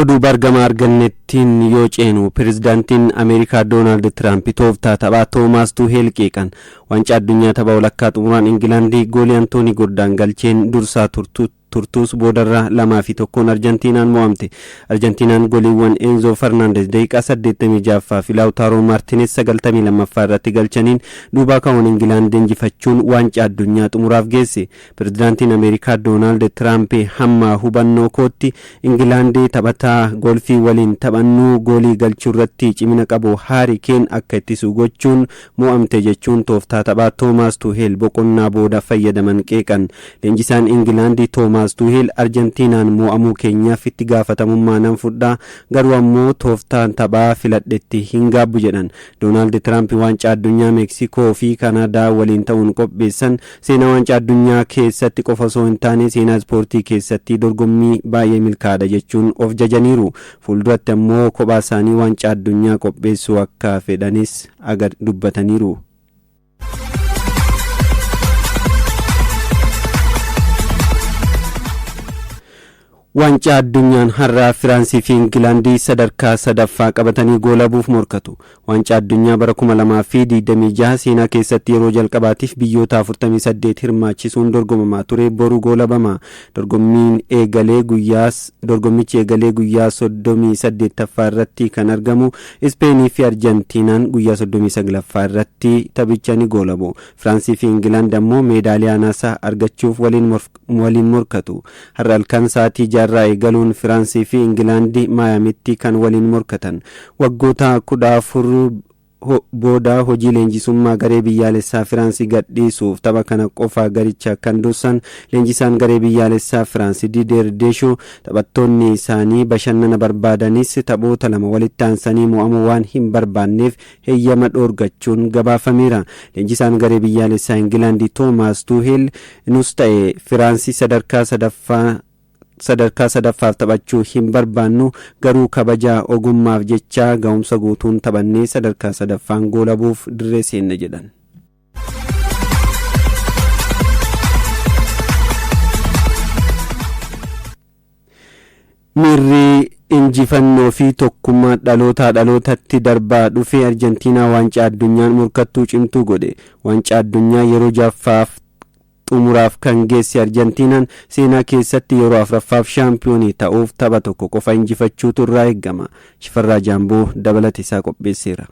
oduu bargama argannettiin yoo ceenu pirezidaantiin Ameerikaa Doonaald Tiraamp tooftaa taphaa Toomaas Tuuheel qeeqan wancaa addunyaa taphaa walakkaa xumuraan Ingilaandii goolii Antoonii Gordaan galcheen dursaa turtuus boodarraa 2-1 Arjentiinaan mo'amte. Arjentiinaan goliiwwan Enzo Fernandez daqiiqaa 86 fi Lautaro Martinez 92 irratti galchaniin duubaa ka'uun Ingilaand injifachuun wancaa addunyaa xumuraaf geesse. Pirezidaantiin Ameerikaa Doonaald Tiraamp hamma hubannoo kootti Ingilaandii taphataa golfii waliin taphannuu goolii galchuu irratti cimina qabu Haari Keen akka ittisu gochuun mo'amte jechuun tooftaa taphaa Toomaas Tuuheel boqonnaa booda fayyadaman qeeqan. Leenjisaan Ingilaandii Toomaas Tuuheel Arjentiinaan mo'amuu keenyaaf itti gaafatamummaa nan fudhaa garuu ammoo tooftaan taphaa filadhetti hin gaabbu jedhan. Doonaald Tiraamp wancaa addunyaa Meeksikoo fi Kanaadaa waliin ta'uun qopheessan seenaa wancaa addunyaa keessatti qofa osoo hin taane seenaa ispoortii keessatti dorgommii baay'ee milkaa'aadha jechuun of jajaniiru. Fuulduratti ammoo kophaa isaanii wancaa addunyaa qopheessuu akka fedhanis dubbataniiru. wancaa addunyaan har'aa Firaansii fi Ingilaandii sadarkaa sadaffaa qabatanii goolabuuf morkatu. Wancaa addunyaa bara 2026 seenaa keessatti yeroo jalqabaatiif biyyoota 48 hirmaachisuun dorgomamaa ture boru goolabama. Dorgommichi eegalee guyyaa 38ffaa irratti kan argamu. Ispeenii fi Arjentiinaan guyyaa 39ffaa irratti taphicha ni goolabu. Firaansii fi Ingilaand ammoo meedaaliyaa naasaa argachuuf waliin morkatu. Har'a halkan sa'aatii jarraa eegaluun Firaansii fi Ingilaandii Maayamitti kan waliin morkatan. Waggoota 14 booda hojii leenjisummaa garee biyyaalessaa Firaansii gadhiisuuf tapha kana qofaa garicha kan dursan leenjisaan garee biyyaalessaa Firaansii Didier Deschamps taphattoonni isaanii bashannana barbaadanis taphoota lama walitti aansanii mo'amuu waan hin barbaanneef heeyyama dhoorgachuun gabaafameera. Leenjisaan garee biyyaalessaa Ingilaandii Toomaas Tuuheel nus ta'e Firaansii sadarkaa sadaffaaf taphachuu hin barbaannu garuu kabaja ogummaaf jecha ga'umsa guutuun taphannee sadarkaa sadaffaan goolabuuf dirree seenna jedhan. Miirri injifannoo fi tokkummaa dhalootatti darbaa dhufee Arjentiinaa wancaa addunyaan morkattuu cimtuu godhe. Wancaa addunyaa yeroo jaffaaf xumuraaf kan geesse Arjentiinaan seenaa keessatti yeroo afuraffaaf shaampiyoonii ta'uuf tapha tokko qofa injifachuutu irraa eegama. Shifarraa Jaamboo dabalata isaa qopheesseera.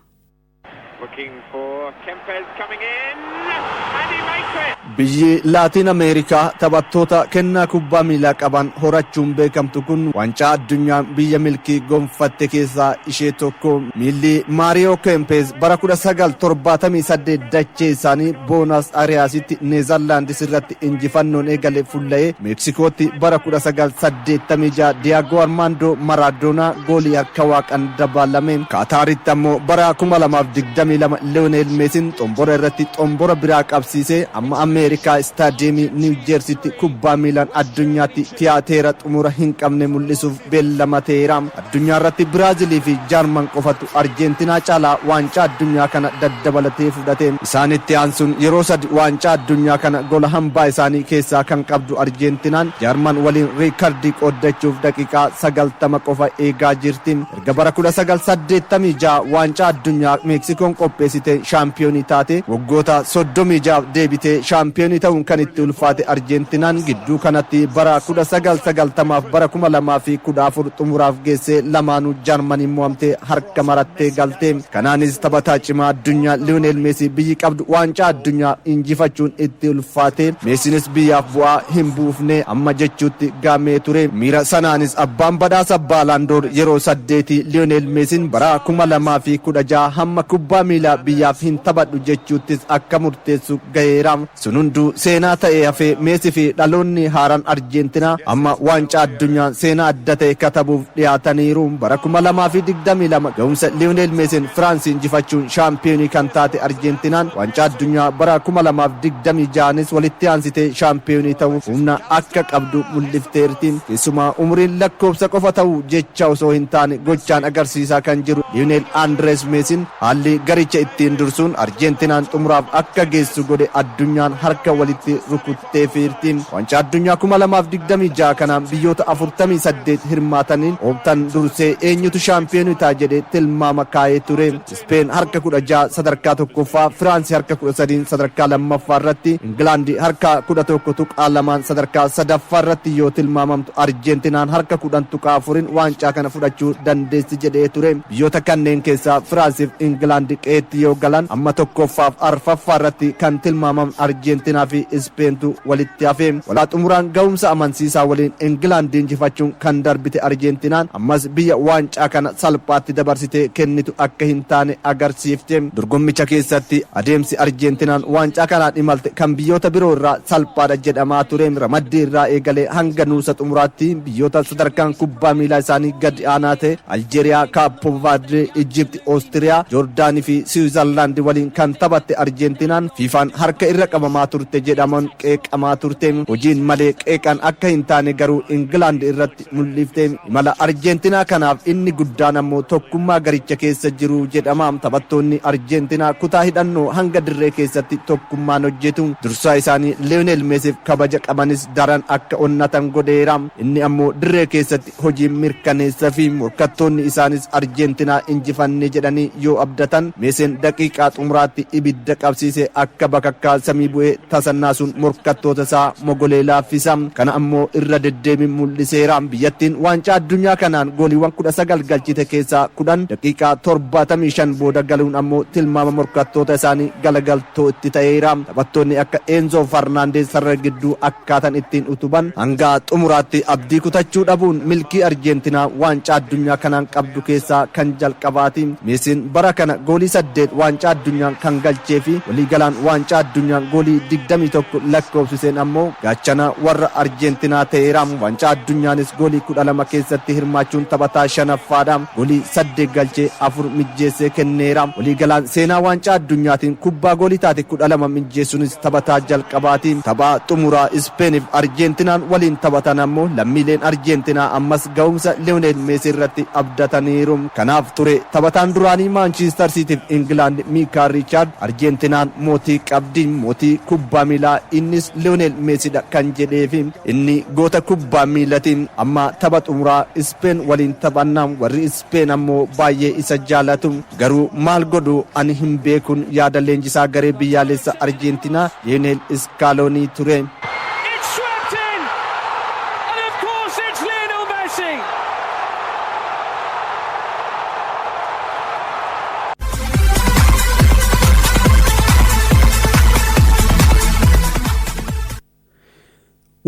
biyyi laatiin ameerikaa taphattoota kennaa kubbaa miilaa qaban horachuun beekamtu kun wancaa addunyaa biyya milkii gonfatte keessaa ishee tokko. miilli maariyoo keempez bara 1978 dachee isaanii boonas aariyaasitti neezerlaandis irratti injifannoon eegale fuullee meeksikootti bara 1986 diyaagoo armaandoo maraadoonaa goolii harka waaqan dabalame. kaataaritti ammoo bara 2022 leeyoonel meesiin xombora irratti xombora biraa qabsiise. amma ameerikaa istaadiyeemii niw jeersiitti kubbaa miilaan addunyaatti tiyaateera xumura hin qabne mul'isuuf beellamateera. addunyaa irratti biraazilii fi jaarman qofatu arjentiinaa caalaa waancaa addunyaa kana daddabalatee fudhate. isaanitti aansuun yeroo sadi waancaa addunyaa kana gola hambaa isaanii keessaa kan qabdu arjentiinaan jaarman waliin riikardii qooddachuuf daqiiqaa 90 qofa eegaa jirti. erga bara 1986 waancaa addunyaa meeksikoon qopheessite shaampiyoonii taate waggoota 36 deebitee shaampiyoonii ta'uun kan itti ulfaate arjentiinaan gidduu kanatti bara 1990 fi bara 2014 xumuraaf geesse lamaanuu jaarmaniin mo'amtee harka marattee galte. kanaanis taphataa cimaa addunyaa liyoonel meesii biyyi qabdu waancaa addunyaa injifachuun itti ulfaate. meesiinis biyyaaf bu'aa hin buufne amma jechuutti gaamee ture. miira sanaanis abbaan badhaasa baalaandoor yeroo 8 liyoonel meesiin bara 2016 hamma kubbaa miilaa biyyaaf hin taphadhu jechuuttis akka murteessu gaheera. sun hunduu seenaa ta'ee hafee meesii fi dhaloonni haaraan arjentiinaa amma waancaa addunyaa seenaa adda ta'e katabuuf dhiyaataniiru. bara 2022 ga'umsa liyoonel meesiin Firaansii injifachuun shaampiyoonii kan taate arjentiinaan waancaa addunyaa bara 2026nis walitti aansitee shaampiyoonii ta'uuf humna akka qabdu mul'ifteerti. keessumaa umriin lakkoofsa qofa ta'uu jecha osoo hin taane gochaan agarsiisaa kan jiru liyoonel Andrees meesiin haalli garicha ittiin dursuun arjentiinaan xumuraaf akka geessu godhe addunyaan harka walitti rukuttee fiirti. Waancaa addunyaa 2026 kanaan biyyoota 48 hirmaataniin oobtan dursee eenyutu shaampiyoonii ta'a jedhee tilmaama kaa'ee ture. Ispeen harka 16 sadarkaa tokkoffaa, Firaansi harka 13 sadarkaa lammaffaa irratti, Ingilaandi harka 11 tuqaa lamaan sadarkaa sadaffaa irratti yoo tilmaamamtu, Arjeentinaan harka 10 tuqaa 4 waancaa kana fudhachuu dandeessi jedhee ture. Biyyoota kanneen keessaa Firaansiif Ingilaandi qeetti yoo galan amma tokkoffaaf arfaffaa irratti kan tilmaamaman Arjeentinaa fi Ispeentu walitti hafe. Walaa xumuraan ga'umsa amansiisaa waliin Ingilaandii injifachuun kan darbite Arjeentinaan ammas biyya waancaa kana salphaatti dabarsitee kennitu akka hin taane agarsiifte. Dorgommicha keessatti adeemsi Arjeentinaan waancaa kanaan imalte kan biyyoota biroo irraa salphaadha jedhamaa ture. Ramaddii irraa eegalee hanga nuusa xumuraatti biyyoota sadarkaan kubbaa miilaa isaanii gad aanaa ta'e Aljeeriyaa, Kaappo Vaadree, Ijipti, Oostiriyaa, Joordaanii fi Siwiizerlaandi waliin kan taphatte Arjeentinaan fiifaan harka irra qabamaa turte jedhamuun qeeqamaa turte. Hojiin malee qeeqan akka hin taane garuu Ingilaand irratti mul'ifte. Imala Arjeentinaa kanaaf inni guddaan ammoo tokkummaa garicha keessa jiru jedhama. Taphattoonni Arjeentinaa kutaa hidhannoo hanga dirree keessatti tokkummaan hojjetu. Dursaa isaanii Leonel Meesiif kabaja qabanis daran akka onnatan godheera. Inni ammoo dirree keessatti hojii mirkaneessa fi morkattoonni isaanis Arjeentinaa injifanne jedhanii yoo abdatan, Meeseen daqiiqaa xumuraatti ibidda qabsiise akka bakakkaa samii bu'ee tasannaasuun morkattoota isaa mogolee laaffisa. Kana ammoo irra deddeebiin mul'iseera. Biyyattiin waancaa addunyaa kanaan gooliiwwan 19 galchite keessaa 10 daqiiqaa 75 booda galuun ammoo tilmaama morkattoota isaanii galagaltoo itti ta'eera. Taphattoonni akka Eenzo Farnaandees sarara gidduu akkaatan ittiin utuban hanga xumuraatti abdii kutachuu dhabuun milkii Arjeentinaa waancaa addunyaa kanaan qabdu keessaa kan jalqabaati. Meesiin bara kana goolii 8 waancaa addunyaa kan galchee fi waliigalaan waancaa addunyaa goolii 21 lakkoofsiseen ammoo gaachana warra Arjeentinaa ta'eera. Waancaa addunyaanis goolii 12 keessatti hirmaachuun taphataa 5ffaadha. Goolii 8 galchee 4 mijjeessee kenneera. Waliigalaan seenaa waancaa addunyaatiin kubbaa goolii taate 12 mijjeessuunis taphataa jalqabaati. Taphaa xumuraa Ispeeniif Arjeentinaan waliin taphatan ammoo lammiileen Arjeentinaa ammas ga'umsa Leonel Meesii irratti abdataniiru. Kanaaf ture taphataan duraanii Maanchiistar Siitiif Ingilaand Miikael Riichaard Arjeentinaan mootii qabdi, mootii kubbaa miilaa innis Leonel Meesiidha kan jedheefi inni goota kubbaa miilaatiin amma tapha xumuraa Ispeen waliin taphannaan warri Ispeen ammoo baay'ee isa jaalatu. Garuu maal godhu ani hin beekun yaada leenjisaa garee biyyaalessa Arjeentinaa Lionel Scaloni ture.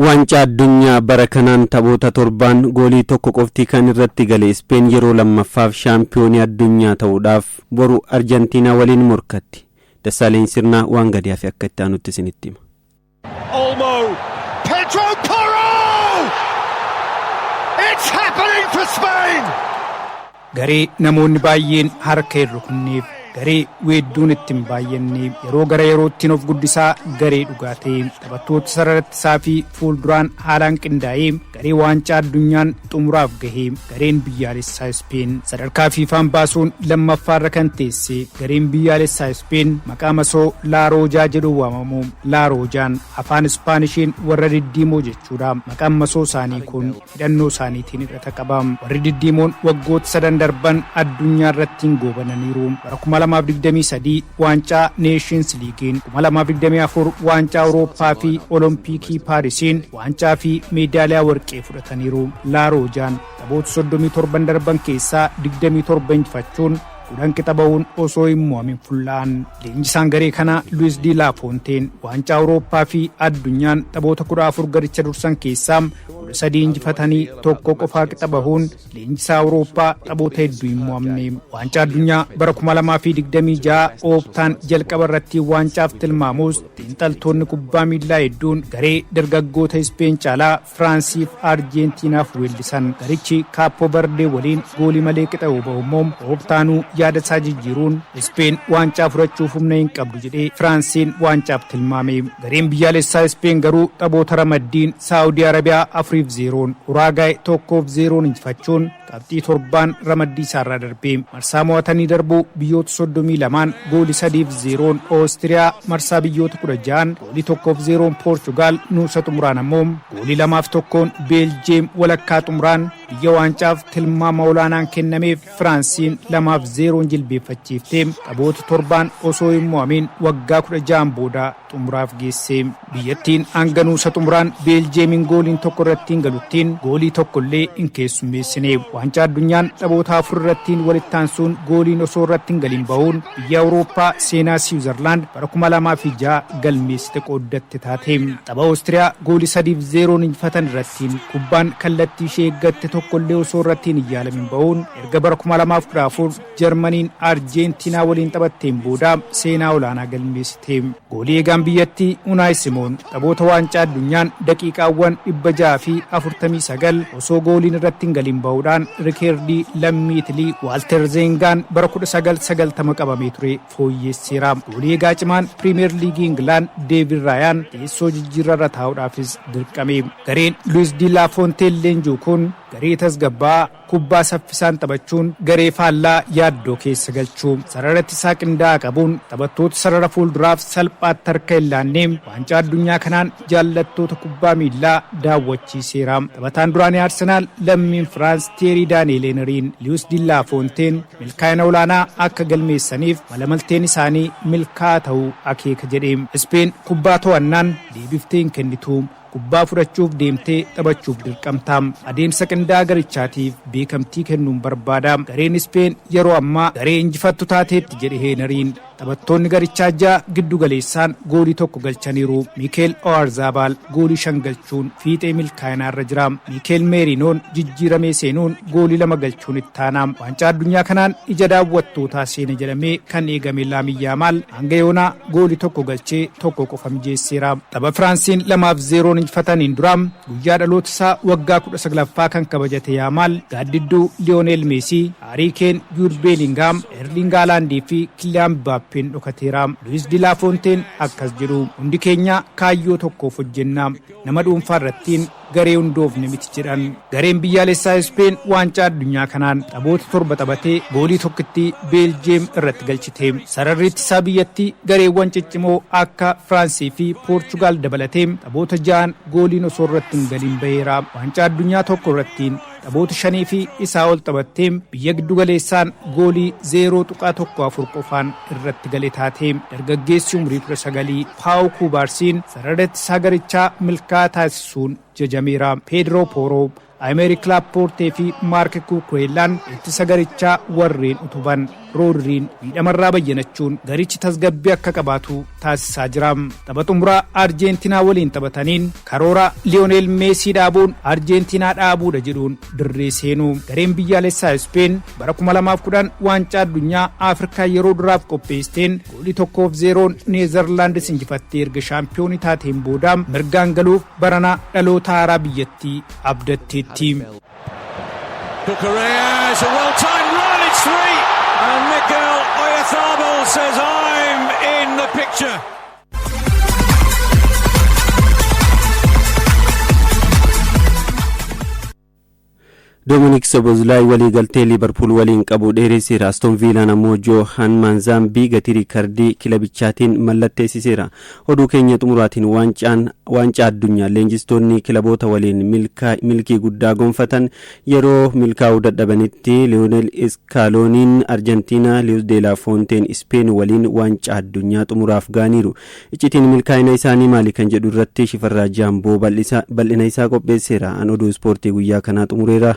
Waancaa addunyaa bara kanaan taphoota torbaan goolii tokko qofti kan irratti gale Ispeen yeroo lammaffaaf shaampiyoonii addunyaa ta'uudhaaf boru Arjentiinaa waliin morkatti. Dassaaleen sirnaa waan gadi hafe akka itti aanutti isinitti hima. Olmo, Pedro Porro! It's happening for Spain! Garee namoonni baay'een harka irra kunneef garee weedduun ittiin baay'annee yeroo gara yerootiin of guddisaa garee dhugaatee taphattoota sararatti isaa fi fuulduraan haalaan qindaa'ee garee waancaa addunyaan xumuraaf gahee gareen biyyaalessaa Ispeen sadarkaa fiifaan baasuun lammaffaarra kan teesse gareen biyyaalessaa Ispeen maqaa masoo Laaroojaa jedhu waamamu. Laaroojaan afaan Ispaanishiin warra diddiimoo jechuudha. Maqaan masoo isaanii kun hidhannoo isaaniitiin hidhata qaba. Warri diddiimoon waggoota 7 darban addunyaa irratti goobananiiru. 2023 waancaa Neeshins Liigiin, 2024 waancaa Awurooppaa fi Olompikii Paarisiin waancaa fi meedaaliyaa warqee fudhataniiru. Laaroojaan taphoota 37 darban keessaa 27 injifachuun 10 qixa ba'uun osoo hin mo'amin fuullaan. Leenjisaan garee kanaa Luis di La Fontaine waancaa Awurooppaa fi addunyaan taphoota 14 garicha dursan keessaa 3 injifatanii tokko qofaa qixa bahuun leenjisaa Awurooppaa taphoota hedduu hin mo'amne. Waancaa addunyaa bara 2026 ooptaan jalqaba irratti waancaaf tilmaamus xiinxaltoonni kubbaa miilaa hedduun garee dargaggoota Ispeen caalaa Firaansiif Arjentiinaaf weellisan. Garichi Kaappo Bardee waliin goolii malee qixa ba'u immoo ooptaanuu yaada isaa jijjiiruun Ispeen waancaa fudhachuuf humna hin qabdu jedhee Firaansiin waancaa tilmaame. Gareen biyyaalessaa Ispeen garuu taphoota ramaddiin Saawudii Arabiyaa 4-0, Uraagaay 1-0 injifachuun qabxii 7 ramaddii isaarraa darbee marsaa mo'atanii darbuu biyyoota 32 goolii 3-0 Oostiriyaa, marsaa biyyoota 16 goolii 1-0 Poorchugaal, nuusa xumuraan ammoo goolii 2-1 Beeljiyeem walakkaa xumuraan biyya waancaaf tilmaama olaanaan kennameef Firaansiin 2-0 jilbeeffachiiftee taphoota 7 osoo hin mo'amin waggaa 16 booda xumuraaf geesse. Biyyattiin hanga nuusa xumuraan Beeljiyeemiin gooliin tokko irratti hin galuttiin goolii tokkollee hin keessummeessine. Waancaa addunyaan taphoota 4 irrattiin walitti aansuun gooliin osoo irratti hin galin bahuun biyya Awurooppaa seenaa Siwiizerlaand bara 2006 galmeessite qooddatte taate. Tapha Oostiriyaa goolii 3-0 injifatan irrattiin kubbaan kallattii ishee eeggatte tokkollee osoo irratti hin yaalamin bahuun erga bara 2014 Jarmaniin Arjentiinaa waliin taphatteen booda seenaa olaanaa galmeessite. Goolii eegaan biyyattii Unaay Simoon taphoota waancaa addunyaan daqiiqaawwan 649 osoo gooliin irratti hin galin bahuudhaan rikeerdii lammii Itilii Waalter Zeengaan bara 1990 qabamee ture fooyyeesseera. Goolii eegaa cimaan Piriimeer Liigii Ingilaand Deevid Raayaan teessoo jijjiirraa irra taa'uudhaafis dirqame. Gareen Luis di la Fontaine leenjuu kun garee tasgabbaa kubbaa saffisaan taphachuun garee faallaa yaaddoo keessa galchuu sararatti isaa qindaa'aa qabuun taphattoota sarara fuulduraaf salphaatti harka hin laannee waancaa addunyaa kanaan jaallattoota kubbaa miilaa daawwachiiseera. Taphataan duraanii Arsenaal lammiin Firaans Teerii Daani'eel Heneriin Luis di la Fontaine milkaa'ina olaanaa akka galmeessaniif malamalteen isaanii milkaa'aa ta'uu akeeka jedhe. Ispeen kubbaa to'annaan deebiftee hin kennitu. Kubbaa fudhachuuf deemtee taphachuuf dirqamta. Adeemsa qindaa'aa garichaatiif beekamtii kennuun barbaada. Gareen Ispeen yeroo ammaa garee injifattu taateetti jedhe Heneriin. Taphattoonni garichaa ja'a giddu galeessaan goolii tokko galchaniiru. Miikeel Oyarzabal goolii 5 galchuun fiixee milkaa'inaa irra jira. Miikeel Meerinoon jijjiiramee seenuun goolii 2 galchuun itti aana. Waancaa addunyaa kanaan ija daawwattootaa seene jedhamee kan eegame Laamin Yaamaal hanga yoonaa goolii tokko galchee tokko qofa mijeesseera. Tapha Firaansiin 2-0 injifataniin dura guyyaa dhaloota isaa waggaa 19ffaa kan kabajate Yaamaal gaaddidduu Liyoonel Meesii, Haarii Keen, Juud Beelingaam, Erling Haalaandii fi Kiliyaan Mbaappeen dhokateera. Luis di la Fontaine akkas jedhu hundi keenya kaayyoo tokkoof hojjenna. Nama dhuunfaa irrattiin garee hundoofne miti jedhan. Gareen biyyaalessaa Ispeen waancaa addunyaa kanaan taphoota 7 taphatee goolii tokkitti Beeljiyeem irratti galchite. Sararri ittisaa biyyattii gareewwan ciccimoo akka Firaansii fi Poorchugaal dabalatee taphoota 6 gooliin osoo irratti hin galin baheera. Waancaa addunyaa tokko irrattiin taphoota 5 fi isaa ol taphattee biyya giddu galeessaan goolii 0.14 qofaan irratti gale taate. Dargaggeessi umrii 19 Paawu Kubaarsiin sarara ittisaa garichaa milkaa'aa taasisuun jajameera. Pedro Porro, Aymeric Laporte fi Marc Cucurellaan ittisa garichaa warreen utuban. Roodriin miidhamarraa bayyanachuun garichi tasgabbii akka qabaatu taasisaa jira. Tapha xumuraa Arjentiinaa waliin taphataniin karoora Liyoonel Meesii dhaabuun Arjentiinaa dhaabuudha jedhuun dirree seenu. Gareen biyyaalessaa Ispeen bara 2010 waancaa addunyaa Afrikaa yeroo duraaf qopheessteen goolii 1-0 Neezerlaandis injifattee erga shaampiyoonii taateen booda mirgaan galuuf barana dhaloota haaraa biyyattii abdatteetti. Cucurella is a well-timed run, it's 3! And Mikel Oyarzabal says, I'm in the picture. Dominic Szoboszlai waliigaltee Liverpool waliin qabu dheeresseera. Aston Villaan ammoo Johan Manzambii gatii riikardii kilabichaatiin mallatteessiseera. Oduu keenya xumuraatiin waancaa addunyaa leenjistoonni kilaboota waliin milkii guddaa gonfatan yeroo milkaa'uu dadhabanitti Lionel Scaloniin Arjentiinaa, Luis de la Fontaine Spain waliin waancaa addunyaa xumuraaf gaaniiru. Iccitiin milkaa'ina isaanii maali kan jedhu irratti Shifarraa Jaamboo bal'ina isaa qopheesseera. An oduu ispoortii guyyaa kanaa xumureera.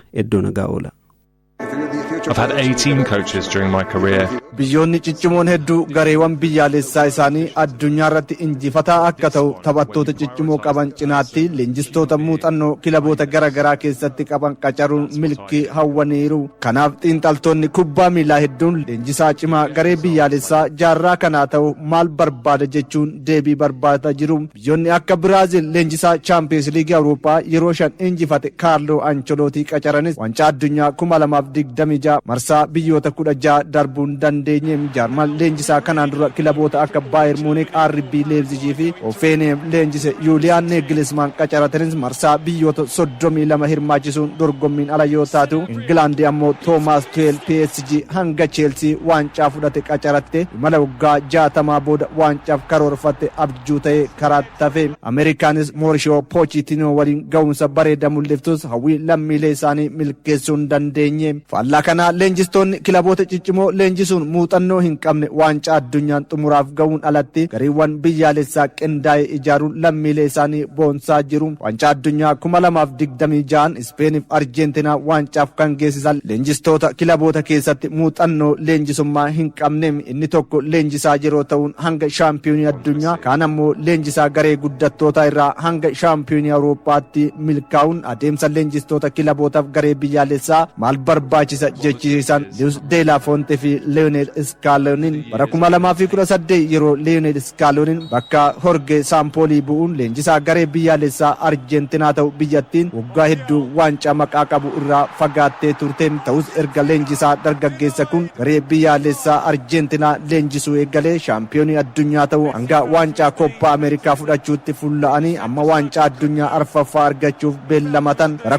I've had 18 coaches during my career. Biyyoonni ciccimoon hedduu gareewwan biyyaalessaa isaanii addunyaa irratti injifataa akka ta'u taphattoota ciccimoo qaban cinaatti leenjistoota muuxannoo kilaboota garaagaraa keessatti qaban qacaruun milkii hawwaniiru. Kanaaf xiinxaltoonni kubbaa miilaa hedduun leenjisaa cimaa garee biyyaalessaa jaarraa kanaa ta'u maal barbaada jechuun deebii barbaadaa jiru. Biyyoonni akka Biraazil leenjisaa Champions League Awurooppaa yeroo 5 injifate Kaarloo Ancelotti qacaranis waancaa addunyaa 2026 Itoophiyaa marsaa biyyoota 16 darbuun dandeenye. Jaarman leenjisaa kanaan dura kilaboota akka Bayer Munich, RB Leipzig fi Hoffenheim leenjise Julian Nagelsmann qacaratanis marsaa biyyoota 32 hirmaachisuun dorgommiin ala yoo taatu, Ingilaandi ammoo Thomas Tuchel PSG hanga Chelsea waancaa fudhate qacaratte imala waggaa 60 booda waancaaf karoorfatte abjuu ta'e karaatti hafe. Ameerikaanis Mauricio Pochettino waliin ga'umsa bareeda mul'iftus hawwii lammiilee isaanii milkeessuu hin dandeenye. Faallaa kana leenjistoonni kilaboota ciccimoo leenjisuun muuxannoo hin qabne waancaa addunyaan xumuraaf ga'uun alatti gareewwan biyyaalessaa qindaa'e ijaaruun lammiilee isaanii boonsaa jiru. Waancaa addunyaa 2026 Ispeeniif Arjeentinaa waancaaf kan geessisan leenjistoota kilaboota keessatti muuxannoo leenjisummaa hin qabne. Inni tokko leenjisaa yeroo ta'uun hanga shaampiyoonii addunyaa, kaan ammoo leenjisaa garee guddattootaa irraa hanga shaampiyoonii Awurooppaatti milkaa'uun adeemsa leenjistoota kilabootaaf garee biyyaalessaa maal barbaachisa jechisiisan Luis de la Fonte fi Lionel Scaloni bara 2018 yeroo Lionel Scaloni bakka Jorge Sampaoli bu'uun leenjisaa garee biyyaalessaa Arjeentinaa ta'u biyyattiin waggaa hedduu waancaa maqaa qabu irraa fagaattee turte. Ta'us erga leenjisaa dargaggeessa kun garee biyyaalessaa Arjeentinaa leenjisuu eegalee shaampiyoonii addunyaa ta'u hanga waancaa Koppaa Ameerikaa fudhachuutti fuulla'anii amma waancaa addunyaa arfaffaa argachuuf beellamatan. Bara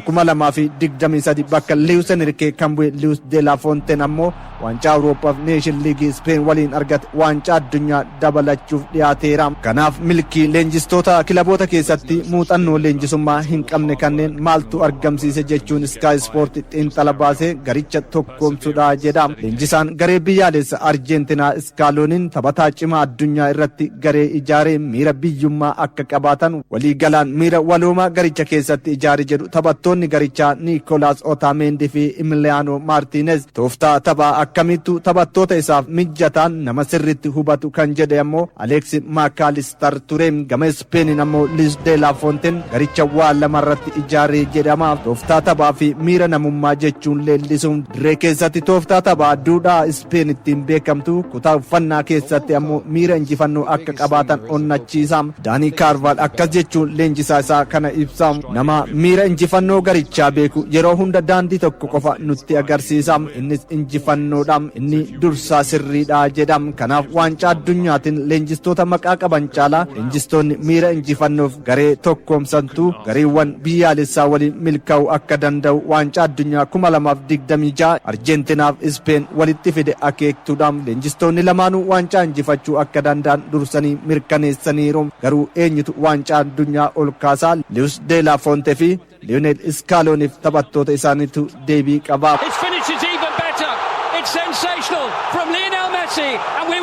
2023 bakka Luis Enrique kan bu'e Luis de la Fonte ammoo waancaa Awurooppaaf Neeshin Liigii Speen waliin argate waancaa addunyaa dabalachuuf dhiyaateera. Kanaaf milkii leenjistoota kilaboota keessatti muuxannoo leenjisummaa hin qabne kanneen maaltu argamsiise jechuun Sky Sport xiinxala baasee garicha tokkoomsuudha jedha. Leenjisaan garee biyyaalessa Arjeentinaa Scaloniin taphataa cimaa addunyaa irratti garee ijaaree miira biyyummaa akka qabaatan waliigalaan miira waloomaa garicha keessatti ijaare jedhu taphattoonni garichaa Nicolas Otamendi fi Emiliano Martinez tooftaa taphaa akkamittu taphattoota isaaf mijataan nama sirritti hubatu kan jedhe ammoo Alexis McAllister ture. Gama Ispeeniin ammoo Luis de la Fonte garicha waa lamarratti ijaaree jedhama. Tooftaa taphaa fi miira namummaa jechuun leellisuun dirree keessatti tooftaa taphaa duudhaa Ispeen ittiin beekamtu, kutaa uffannaa keessatti ammoo miira injifannoo akka qabaatan onnachiisa. Daanii Kaarvaal akkas jechuun leenjisaa isaa kana ibsa. Nama miira injifannoo garichaa beeku yeroo hunda daandii tokko qofa nutti agarsiisa, innis injifannoodha, inni dursaa sirriidha jedha. Kanaaf waancaa addunyaatiin leenjistoota maqaa qaban caalaa leenjistoonni miira injifannoof garee tokkoomsantu gareewwan biyyaalessaa waliin milkaa'uu akka danda'u waancaa addunyaa 2026 Arjentinaaf Ispeen walitti fide akeektuudha. Leenjistoonni lamaanuu waancaa injifachuu akka danda'an dursanii mirkaneessaniiru. Garuu eenyutu waancaa addunyaa ol kaasaa? Luis de la Fonte fi Lionel Scaloniif taphattoota isaaniitu deebii qaba. It finishes even better. It's sensational from Lionel Messi, and we